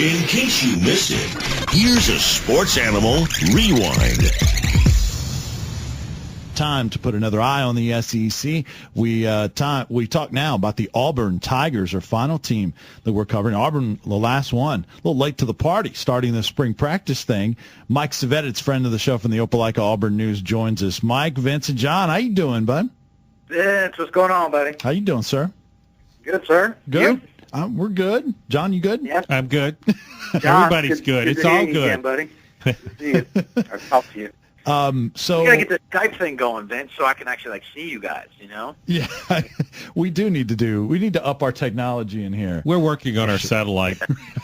In case you missed it, here's a Sports Animal Rewind. Time to put another eye on the SEC. We talk now about the Auburn Tigers, our final team that we're covering. Auburn, the last one, a little late to the party, starting the spring practice thing. Mike Szvetitz, friend of the show from the Opelika-Auburn News, joins us. Mike, Vince, and John, how you doing, bud? Vince, what's going on, buddy? How you doing, sir? Good, sir. Good. We're good. John, you good? Yes. I'm good. John, Everybody's good. It's all good. Again, buddy. Good to see you. Or talk to you. So we gotta get the Skype thing going, Vince, so I can actually see you guys. You know? Yeah, we need to up our technology in here. We're working on our satellite.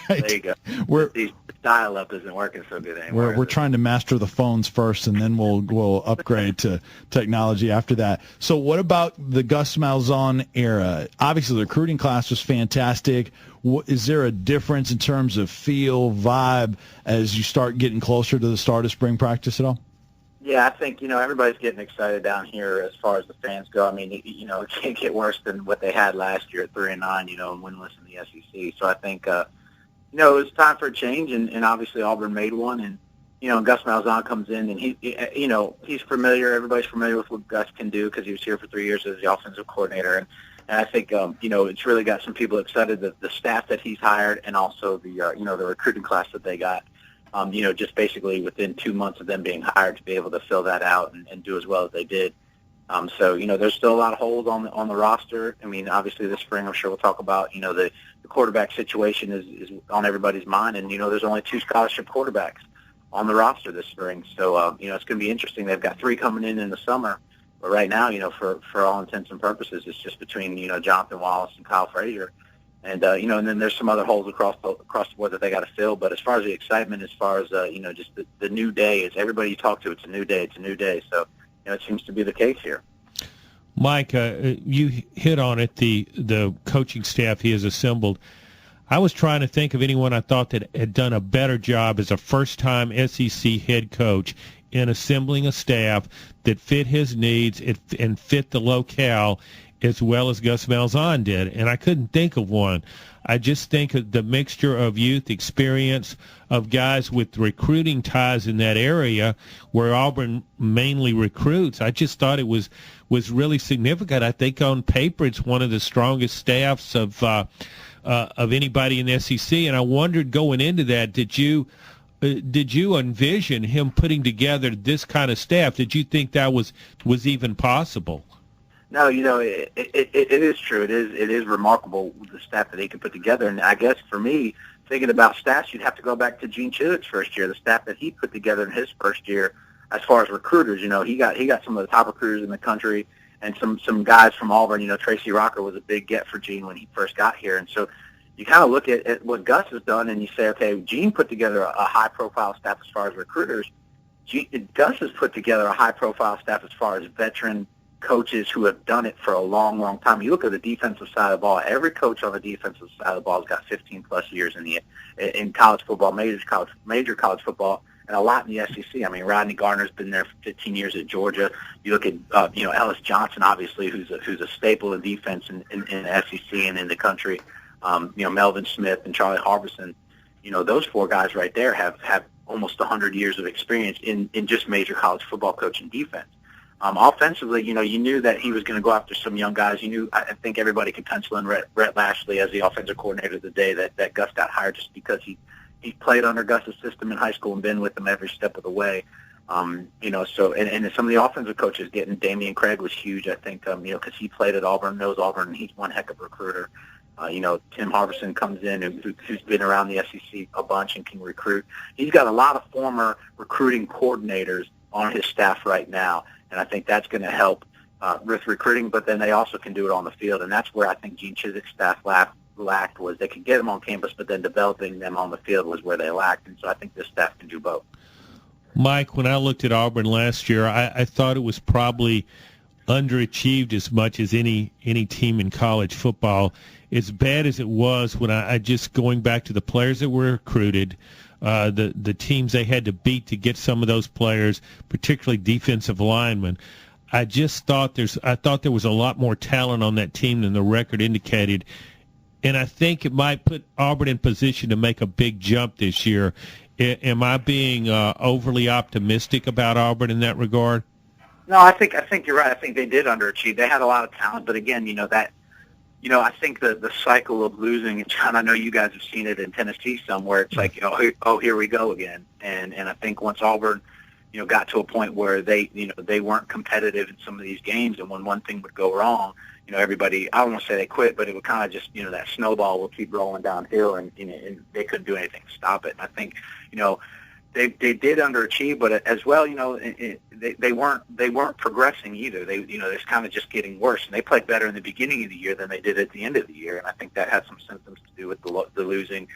Right. There you go. We're the dial-up isn't working so good anymore. We're trying to master the phones first, and then we'll upgrade to technology after that. So, what about the Gus Malzahn era? Obviously, the recruiting class was fantastic. Is there a difference in terms of feel, vibe, as you start getting closer to the start of spring practice at all? Yeah, I think, everybody's getting excited down here as far as the fans go. I mean, it can't get worse than what they had last year at 3-9, and winless in the SEC. So I think, it was time for a change, and obviously Auburn made one. And, Gus Malzahn comes in, and he's familiar. Everybody's familiar with what Gus can do because he was here for 3 years as the offensive coordinator. And I think, it's really got some people excited, the staff that he's hired and also the recruiting class that they got. Just basically within 2 months of them being hired to be able to fill that out and do as well as they did. So there's still a lot of holes on the roster. I mean, obviously this spring, I'm sure we'll talk about, the quarterback situation is on everybody's mind. And, there's only 2 scholarship quarterbacks on the roster this spring. So, it's going to be interesting. They've got 3 coming in the summer. But right now, for all intents and purposes, it's just between, Jonathan Wallace and Kyle Frazier. And, and then there's some other holes across the board that they got to fill. But as far as the excitement, as far as, just the new day, it's everybody you talk to, it's a new day. So, it seems to be the case here. Mike, you hit on it, the coaching staff he has assembled. I was trying to think of anyone I thought that had done a better job as a first-time SEC head coach in assembling a staff that fit his needs and fit the locale as well as Gus Malzahn did, and I couldn't think of one. I just think of the mixture of youth experience of guys with recruiting ties in that area where Auburn mainly recruits. I just thought it was really significant. I think on paper it's one of the strongest staffs of anybody in the SEC, and I wondered going into that, did you envision him putting together this kind of staff? Did you think that was even possible? No, it is true. It is remarkable the staff that he could put together. And I guess for me, thinking about stats, you'd have to go back to Gene Chidwick's first year, the staff that he put together in his first year as far as recruiters. He got some of the top recruiters in the country and some guys from Auburn. Tracy Rocker was a big get for Gene when he first got here. And so you kind of look at what Gus has done and you say, okay, Gene put together a high-profile staff as far as recruiters. Gus has put together a high-profile staff as far as veteran coaches who have done it for a long, long time. You look at the defensive side of the ball, every coach on the defensive side of the ball has got 15-plus years in college football, major college football, and a lot in the SEC. I mean, Rodney Garner's been there for 15 years at Georgia. You look at, Ellis Johnson, obviously, who's a staple in defense in the SEC and in the country. Melvin Smith and Charlie Harbison. Those 4 guys right there have almost 100 years of experience in just major college football coaching defense. Offensively, you knew that he was going to go after some young guys. I think everybody could pencil in Rhett Lashley as the offensive coordinator the day that Gus got hired, just because he played under Gus's system in high school and been with him every step of the way. So and some of the offensive coaches getting Damian Craig was huge, I think, because he played at Auburn, knows Auburn, and he's one heck of a recruiter. Tim Harbison comes in, who's been around the SEC a bunch and can recruit. He's got a lot of former recruiting coordinators on his staff right now, and I think that's going to help with recruiting, but then they also can do it on the field, and that's where I think Gene Chidwick's staff lacked was they could get them on campus, but then developing them on the field was where they lacked, and so I think this staff can do both. Mike, when I looked at Auburn last year, I thought it was probably underachieved as much as any team in college football. As bad as it was when I just going back to the players that were recruited, the teams they had to beat to get some of those players, particularly defensive linemen. I thought there was a lot more talent on that team than the record indicated. and I think it might put Auburn in position to make a big jump this year. Am I being overly optimistic about Auburn in that regard? No, I think you're right. I think they did underachieve. They had a lot of talent, but again, I think the cycle of losing, and John, I know you guys have seen it in Tennessee somewhere. It's like, here we go again. And I think once Auburn, got to a point where they weren't competitive in some of these games, and when one thing would go wrong, everybody, I don't want to say they quit, but it would kind of just, that snowball will keep rolling downhill, and they couldn't do anything to stop it. And I think, they did underachieve, but as well, they weren't progressing either. It's kind of just getting worse. And they played better in the beginning of the year than they did at the end of the year, and I think that had some symptoms to do with the losing,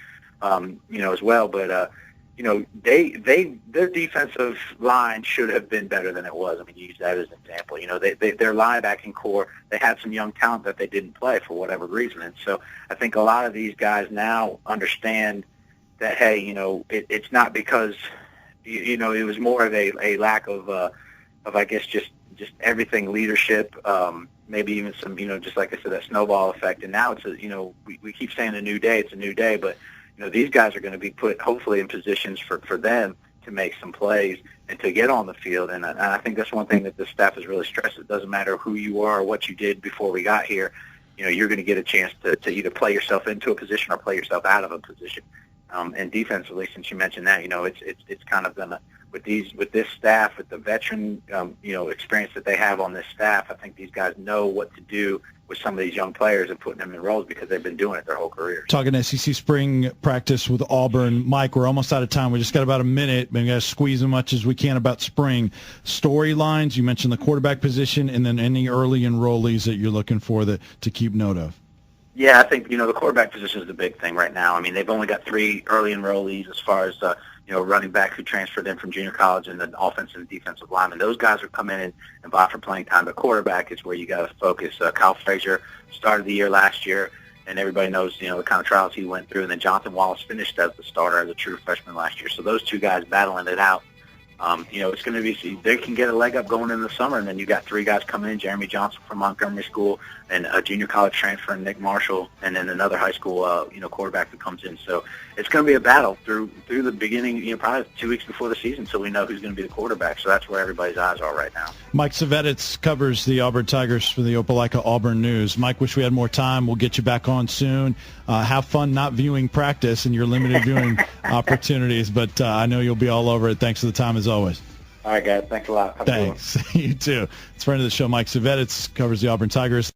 as well. But their defensive line should have been better than it was. I mean, you use that as an example. Their linebacking core, they had some young talent that they didn't play for whatever reason, and so I think a lot of these guys now understand that, hey, it's not because, it was more of a lack of I guess just everything, leadership, maybe even some, just like I said, that snowball effect. And now it's we keep saying a new day, it's a new day, but these guys are going to be put hopefully in positions for them to make some plays and to get on the field. And I think that's one thing that the staff has really stressed. It doesn't matter who you are or what you did before we got here. You're going to get a chance to either play yourself into a position or play yourself out of a position. And defensively, since you mentioned that, it's kind of gonna with this staff, with the veteran experience that they have on this staff. I think these guys know what to do with some of these young players and putting them in roles because they've been doing it their whole careers. Talking SEC spring practice with Auburn, Mike. We're almost out of time. We just got about a minute. We got to squeeze as much as we can about spring storylines. You mentioned the quarterback position, and then any early enrollees that you're looking for to keep note of. Yeah, I think, the quarterback position is the big thing right now. I mean, they've only got 3 early enrollees as far as, running back who transferred in from junior college and then offensive and defensive linemen. Those guys are coming in and vie for playing time. The quarterback is where you got to focus. Kyle Frazier started the year last year, and everybody knows, the kind of trials he went through. And then Jonathan Wallace finished as the starter as a true freshman last year. So those 2 guys battling it out. It's going to be, they can get a leg up going into the summer, and then you got 3 guys coming in, Jeremy Johnson from Montgomery School, and a junior college transfer, Nick Marshall, and then another high school, quarterback that comes in. So it's going to be a battle through the beginning, probably 2 weeks before the season, so we know who's going to be the quarterback. So that's where everybody's eyes are right now. Mike Szvetitz covers the Auburn Tigers for the Opelika-Auburn News. Mike, wish we had more time. We'll get you back on soon. Have fun not viewing practice and your limited viewing opportunities, but I know you'll be all over it. Thanks for the time as always. All right, guys. Thanks a lot. Thanks. You too. It's friend of the show, Mike Szvetitz, covers the Auburn Tigers.